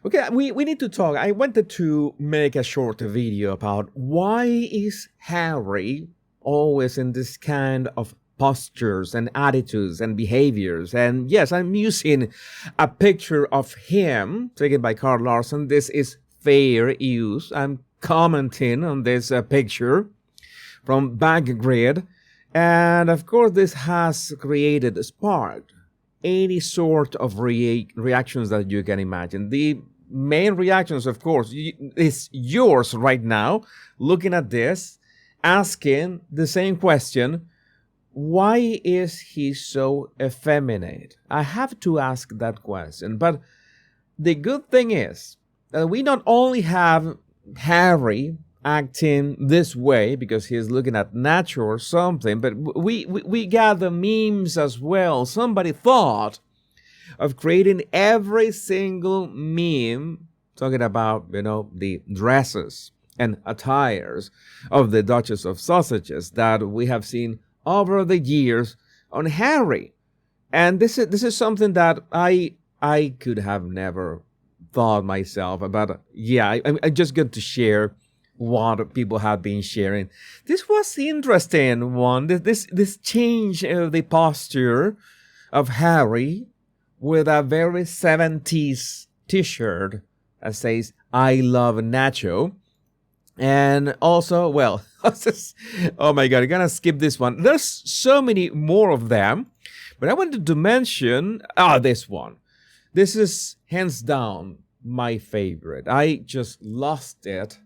Okay, we need to talk. I wanted to make a short video about why is Harry always in this kind of postures and attitudes and behaviors. And yes, I'm using a picture of him taken by Carl Larson. This is fair use. I'm commenting on this picture from Backgrid. And of course, this has created, sparked any sort of reactions that you can imagine. The main reactions, of course, is yours right now, looking at this, asking the same question: why is he so effeminate? I have to ask that question. But the good thing is that we not only have Harry acting this way because he's looking at nature or something, but we got the memes as well. Somebody thought of creating every single meme talking about, the dresses and attires of the Duchess of Sausages that we have seen over the years on Harry. And this is something that I could have never thought myself about. Yeah, I just got to share what people have been sharing. This was the interesting one. This change of the posture of Harry with a very 70s t-shirt that says "I love Nacho." And also, well, oh my God, I'm gonna skip this one. There's so many more of them, but I wanted to mention this one. This is hands down my favorite. I just lost it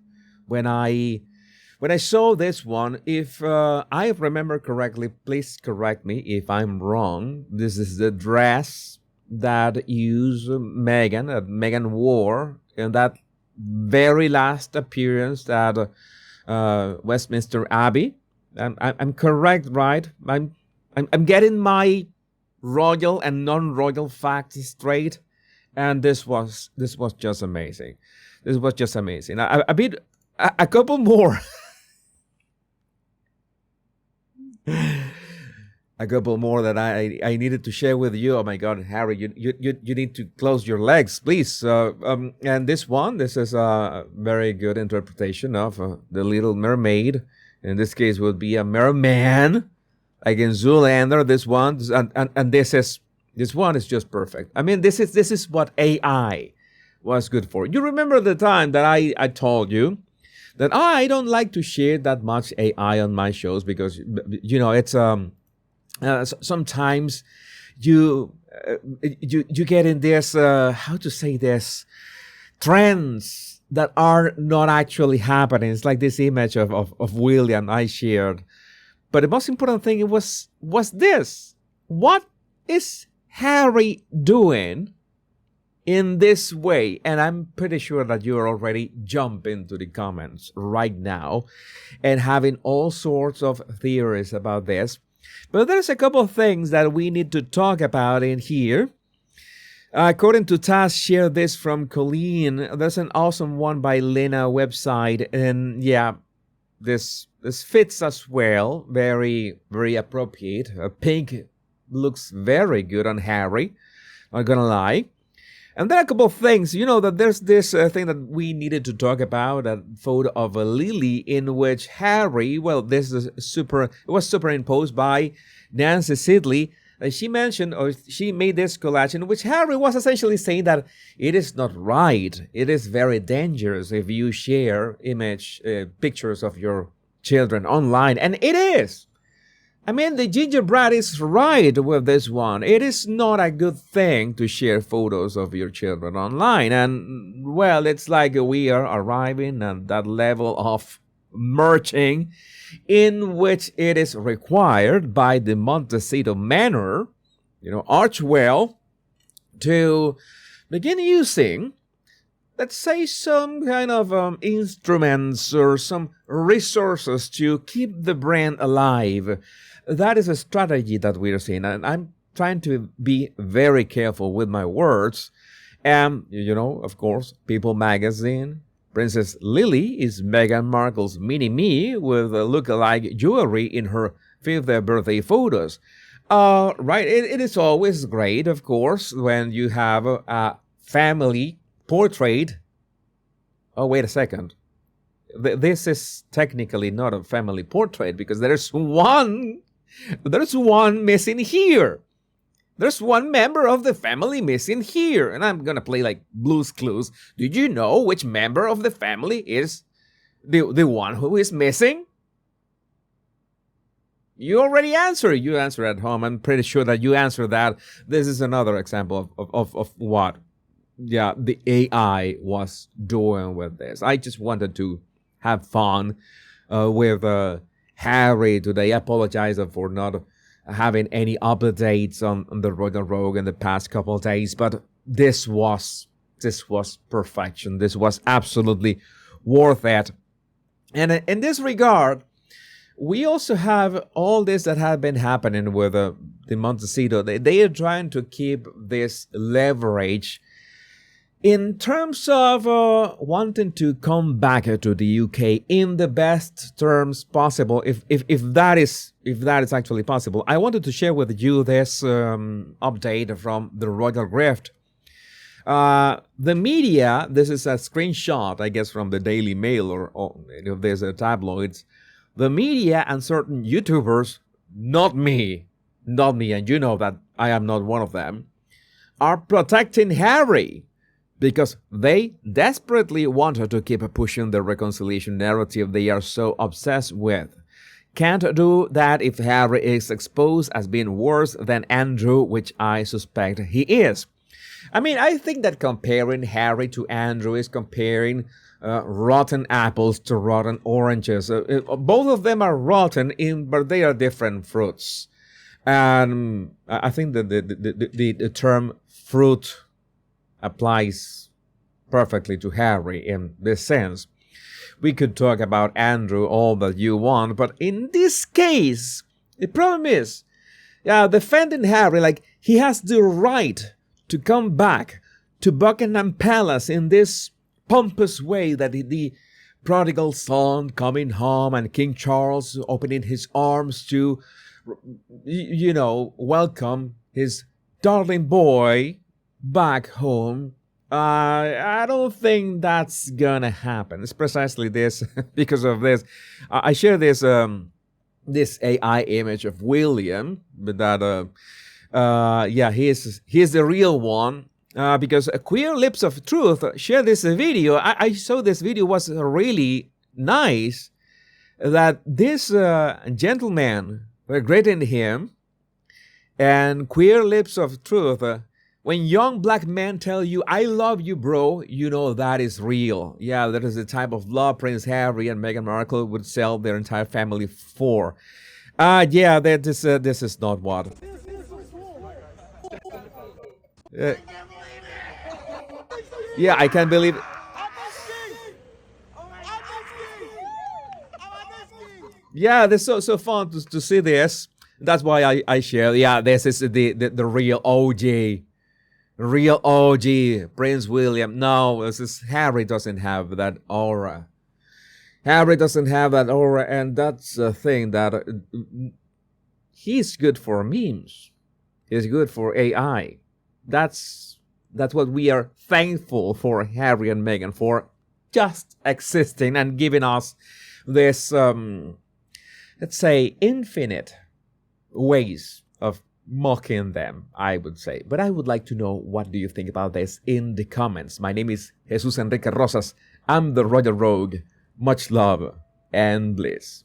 when I saw this one. If I remember correctly, please correct me if I'm wrong. This is the dress that Meghan wore in that very last appearance at Westminster Abbey. I'm correct, right? I'm getting my royal and non-royal facts straight, and this was just amazing. This was just amazing. A couple more. A couple more that I needed to share with you. Oh my God, Harry, you need to close your legs, please. And this is a very good interpretation of the Little Mermaid. In this case, would be a merman, like in Zoolander. This one, and this one is just perfect. I mean, this is what AI was good for. You remember the time that I told you that I don't like to share that much AI on my shows because it's sometimes you get in this how to say this trends that are not actually happening. It's like this image of William I shared. But the most important thing was this: what is Harry doing in this way? And I'm pretty sure that you're already jumping to the comments right now and having all sorts of theories about this. But there's a couple of things that we need to talk about in here. According to Taz, share this from Colleen. There's an awesome one by Lena website. And yeah, this fits as well. Very, very appropriate. Pink looks very good on Harry. Not gonna lie. And then a couple of things, that there's this thing that we needed to talk about, a photo of a Lily in which Harry, well, this is it was superimposed by Nancy Sidley. She mentioned, or she made this collage in which Harry was essentially saying that it is not right. It is very dangerous if you share pictures of your children online. And it is. I mean, the gingerbread is right with this one. It is not a good thing to share photos of your children online. And, well, it's like we are arriving at that level of merging in which it is required by the Montecito Manor, Archwell, to begin using, let's say, some kind of instruments or some resources to keep the brand alive. That is a strategy that we are seeing, and I'm trying to be very careful with my words. And, of course, People Magazine, Princess Lily is Meghan Markle's mini-me with look-alike jewelry in her 5th birthday photos. Right, it is always great, of course, when you have a family portrait. Oh, wait a second. This is technically not a family portrait because there's one missing here. There's one member of the family missing here. And I'm gonna play like Blue's Clues. Did you know which member of the family is the one who is missing? You already answered. You answered at home. I'm pretty sure that you answered that. This is another example of what the AI was doing with this. I just wanted to have fun with Harry today. I apologize for not having any updates on the Royal Rogue in the past couple of days, but this was perfection. This was absolutely worth it. And in this regard, we also have all this that have been happening with the Montecito. They are trying to keep this leverage in terms of wanting to come back to the UK in the best terms possible, if that is actually possible. I wanted to share with you this update from the Royal Rift. The media, this is a screenshot, I guess, from the Daily Mail or if there's a tabloids. The media and certain YouTubers, not me, and you know that I am not one of them, are protecting Harry because they desperately wanted to keep pushing the reconciliation narrative they are so obsessed with. Can't do that if Harry is exposed as being worse than Andrew, which I suspect he is. I mean, I think that comparing Harry to Andrew is comparing rotten apples to rotten oranges. Both of them are rotten, but they are different fruits. And I think that the term fruit applies perfectly to Harry in this sense. We could talk about Andrew all that you want, but in this case, the problem is, defending Harry, like he has the right to come back to Buckingham Palace in this pompous way that the prodigal son coming home and King Charles opening his arms to, welcome his darling boy back home. I don't think that's gonna happen. It's precisely this, because of this. I share this this AI image of William, but that he is the real one. Because Queer Lips of Truth shared this video. I saw this video was really nice. That this gentleman were greeting him, and Queer Lips of Truth. When young black men tell you, "I love you, bro," you know that is real. Yeah, that is the type of love Prince Harry and Meghan Markle would sell their entire family for. This is not what. I can't believe it. Yeah, this is so fun to see this. That's why I share. Yeah, this is the real OG. Real OG, Prince William. No, this is Harry doesn't have that aura. Harry doesn't have that aura, and that's a thing that he's good for memes. He's good for AI. That's what we are thankful for Harry and Meghan for, just existing and giving us this, let's say, infinite ways of mocking them, I would say. But I would like to know, what do you think about this in the comments? My name is Jesus Enrique Rosas. I'm the Royal Rogue. Much love and bliss.